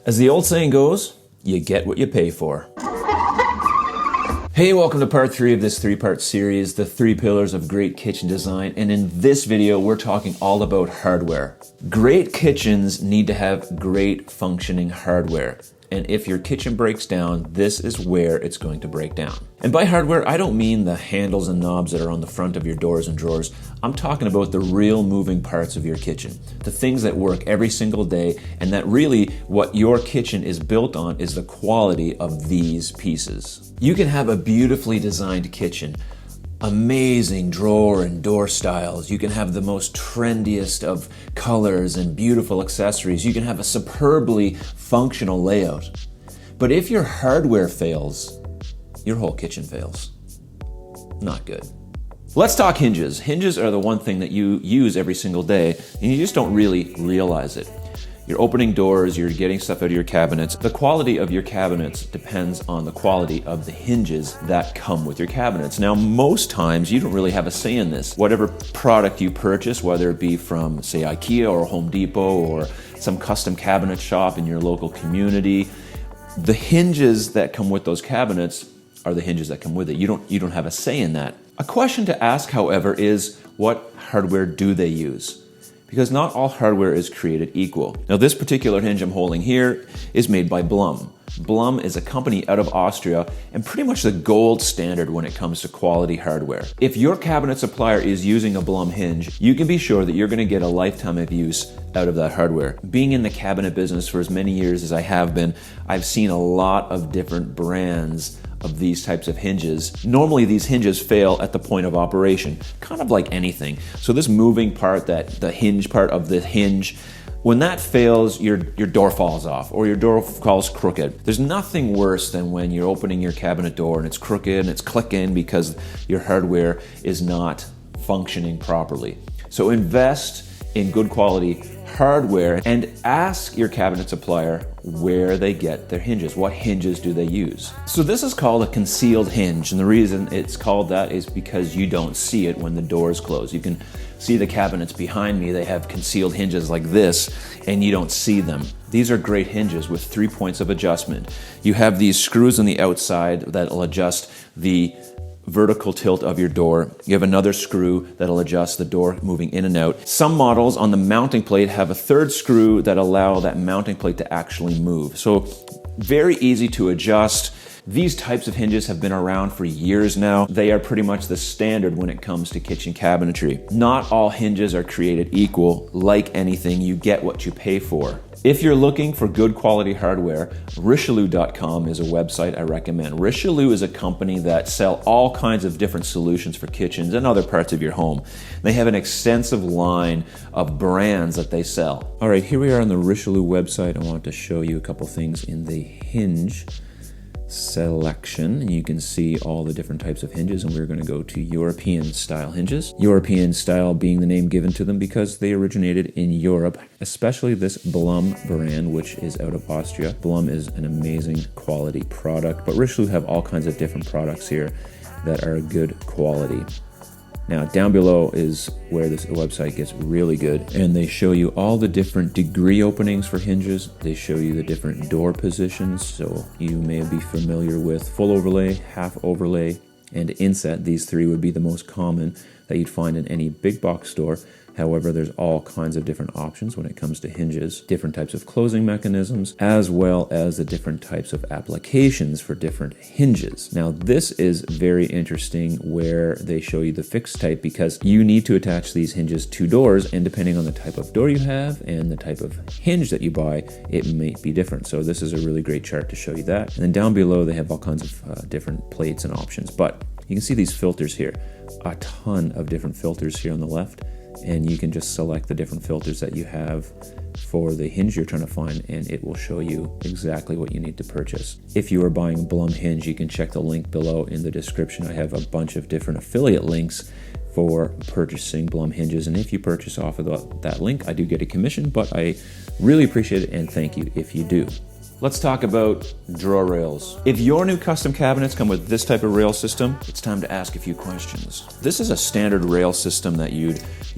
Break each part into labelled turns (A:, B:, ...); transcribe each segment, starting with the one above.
A: As the old saying goes, you get what you pay for. Hey, welcome to part 3 of this 3-part series, the 3 pillars of great kitchen design. And in this video, we're talking all about hardware. Great kitchens need to have great functioning hardware. And if your kitchen breaks down, this is where it's going to break down. And by hardware, I don't mean the handles and knobs that are on the front of your doors and drawers. I'm talking about the real moving parts of your kitchen, the things that work every single day, and that really what your kitchen is built on is the quality of these pieces. You can have a beautifully designed kitchen, amazing drawer and door styles. You can have the most trendiest of colors and beautiful accessories. You can have a superbly functional layout. But if your hardware fails, your whole kitchen fails. Not good. Let's talk hinges. Hinges are the one thing that you use every single day, and you just don't really realize it. You're opening doors, you're getting stuff out of your cabinets. The quality of your cabinets depends on the quality of the hinges that come with your cabinets. Now, most times you don't really have a say in this. Whatever product you purchase, whether it be from, say, IKEA or Home Depot or some custom cabinet shop in your local community, the hinges that come with those cabinets are the hinges that come with it. You don't have a say in that. A question to ask, however, is what hardware do they use? Because not all hardware is created equal. Now, this particular hinge I'm holding here is made by Blum. Blum is a company out of Austria and pretty much the gold standard when it comes to quality hardware. If your cabinet supplier is using a Blum hinge, you can be sure that you're going to get a lifetime of use out of that hardware. Being in the cabinet business for as many years as I have been, I've seen a lot of different brands of these types of hinges. Normally these hinges fail at the point of operation, kind of like anything. So this moving part, the hinge part of the hinge, when that fails, your door falls off or your door falls crooked. There's nothing worse than when you're opening your cabinet door and it's crooked and it's clicking because your hardware is not functioning properly. So invest in good quality hardware and ask your cabinet supplier where they get their hinges. What hinges do they use? So this is called a concealed hinge, and the reason it's called that is because you don't see it when the doors close. You can see the cabinets behind me. They have concealed hinges like this, and you don't see them. These are great hinges with 3 points of adjustment. You have these screws on the outside that'll adjust the vertical tilt of your door. You have another screw that'll adjust the door moving in and out. Some models on the mounting plate have a third screw that allow that mounting plate to actually move. So very easy to adjust. These types of hinges have been around for years now. They are pretty much the standard when it comes to kitchen cabinetry. Not all hinges are created equal. Like anything, you get what you pay for. If you're looking for good quality hardware, Richelieu.com is a website I recommend. Richelieu is a company that sell all kinds of different solutions for kitchens and other parts of your home. They have an extensive line of brands that they sell. All right, here we are on the Richelieu website. I want to show you a couple things in the hinge selection, and you can see all the different types of hinges, and we're going to go to European style hinges. European style being the name given to them because they originated in Europe, especially this Blum brand, which is out of Austria. Blum is an amazing quality product, but Richelieu have all kinds of different products here that are good quality. Now, down below is where this website gets really good, and they show you all the different degree openings for hinges. They show you the different door positions, so you may be familiar with full overlay, half overlay, and inset. These 3 would be the most common that you'd find in any big box store. However, there's all kinds of different options when it comes to hinges, different types of closing mechanisms, as well as the different types of applications for different hinges. Now, this is very interesting where they show you the fixed type because you need to attach these hinges to doors, and depending on the type of door you have and the type of hinge that you buy, it may be different. So this is a really great chart to show you that. And then down below, they have all kinds of different plates and options, but you can see these filters here, a ton of different filters here on the left. And you can just select the different filters that you have for the hinge you're trying to find, and it will show you exactly what you need to purchase. If you are buying a Blum hinge, you can check the link below in the description. I have a bunch of different affiliate links for purchasing Blum hinges, and if you purchase off of that link, I do get a commission, but I really appreciate it and thank you if you do. Let's talk about drawer rails. If your new custom cabinets come with this type of rail system, it's time to ask a few questions. This is a standard rail system that you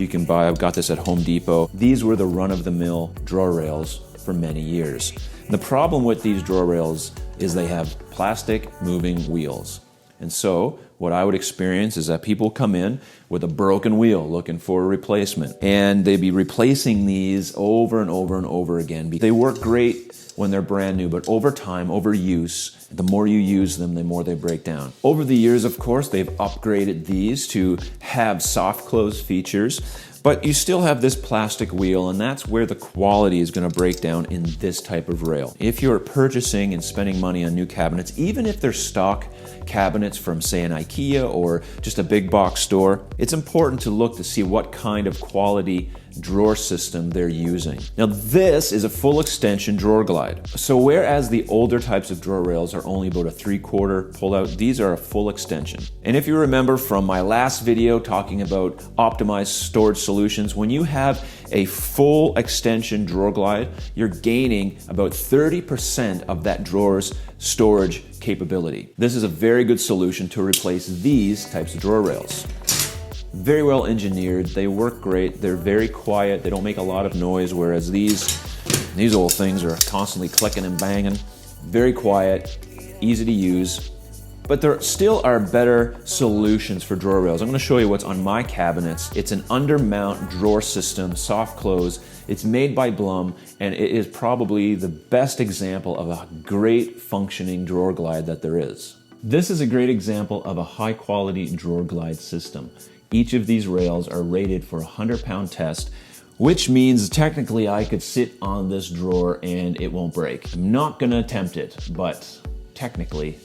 A: can buy. I've got this at Home Depot. These were the run-of-the-mill drawer rails for many years. The problem with these drawer rails is they have plastic moving wheels. And so what I would experience is that people come in with a broken wheel looking for a replacement, and they'd be replacing these over and over and over again. They work great when they're brand new, but over time, over use, the more you use them, the more they break down. Over the years, of course, they've upgraded these to have soft close features, but you still have this plastic wheel, and that's where the quality is going to break down in this type of rail. If you're purchasing and spending money on new cabinets, even if they're stock cabinets from, say, an IKEA or just a big box store, it's important to look to see what kind of quality drawer system they're using. Now, this is a full extension drawer glide. So whereas the older types of drawer rails are only about a 3/4 pull out, these are a full extension. And if you remember from my last video talking about optimized storage solutions, when you have a full extension drawer glide, you're gaining about 30% of that drawer's storage capability. This is a very good solution to replace these types of drawer rails. Very well engineered, they work great, they're very quiet, they don't make a lot of noise, whereas these old things are constantly clicking and banging. Very quiet, easy to use, but there still are better solutions for drawer rails. I'm going to show you what's on my cabinets. It's an undermount drawer system, soft close. It's made by Blum, and it is probably the best example of a great functioning drawer glide that there is. This is a great example of a high quality drawer glide system. Each of these rails are rated for a 100-pound test, which means technically I could sit on this drawer and it won't break. I'm not gonna attempt it, but technically.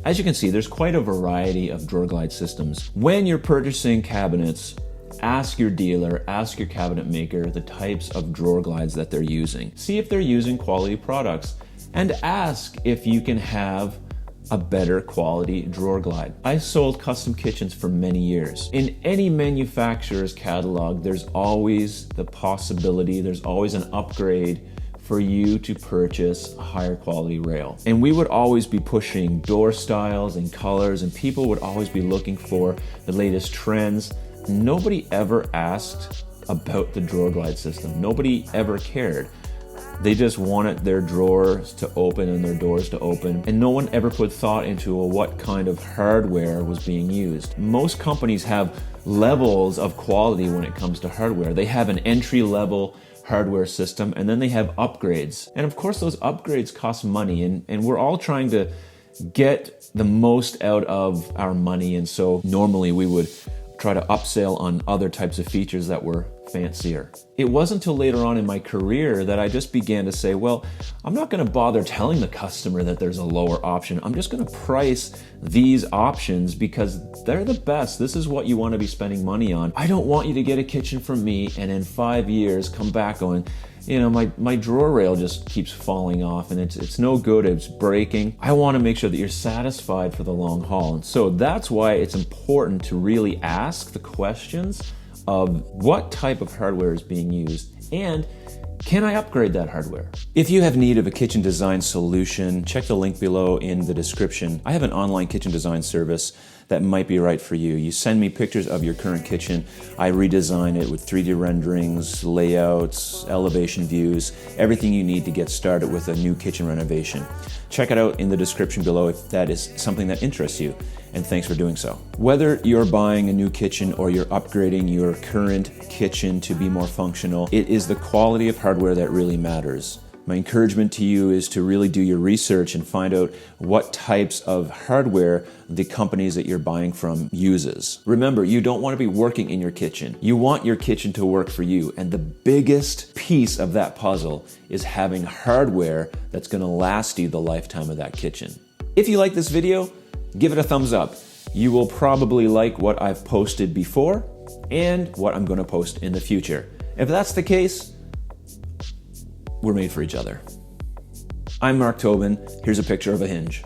A: As you can see, there's quite a variety of drawer glide systems. When you're purchasing cabinets, ask your dealer, ask your cabinet maker the types of drawer glides that they're using. See if they're using quality products, and ask if you can have a better quality drawer glide. I sold custom kitchens for many years. In any manufacturer's catalog, there's always the possibility, there's always an upgrade for you to purchase a higher quality rail. And we would always be pushing door styles and colors, and people would always be looking for the latest trends. Nobody ever asked about the drawer glide system. Nobody ever cared. They just wanted their drawers to open and their doors to open, and no one ever put thought into what kind of hardware was being used. Most companies have levels of quality when it comes to hardware. They have an entry-level hardware system, and then they have upgrades. And of course, those upgrades cost money, and we're all trying to get the most out of our money, and so normally we would try to upsell on other types of features that were fancier. It wasn't until later on in my career that I just began to say, well, I'm not going to bother telling the customer that there's a lower option. I'm just going to price these options because they're the best. This is what you want to be spending money on. I don't want you to get a kitchen from me and in 5 years come back going, you know, my drawer rail just keeps falling off and it's no good, it's breaking. I want to make sure that you're satisfied for the long haul. And so that's why it's important to really ask the questions of what type of hardware is being used and can I upgrade that hardware? If you have need of a kitchen design solution, check the link below in the description. I have an online kitchen design service that might be right for you. You send me pictures of your current kitchen. I redesign it with 3D renderings, layouts, elevation views, everything you need to get started with a new kitchen renovation. Check it out in the description below if that is something that interests you, and thanks for doing so. Whether you're buying a new kitchen or you're upgrading your current kitchen to be more functional, it is the quality of hardware that really matters. My encouragement to you is to really do your research and find out what types of hardware the companies that you're buying from uses. Remember, you don't want to be working in your kitchen. You want your kitchen to work for you. And the biggest piece of that puzzle is having hardware that's going to last you the lifetime of that kitchen. If you like this video, give it a thumbs up. You will probably like what I've posted before and what I'm going to post in the future. If that's the case, we're made for each other. I'm Mark Tobin. Here's a picture of a Hinge.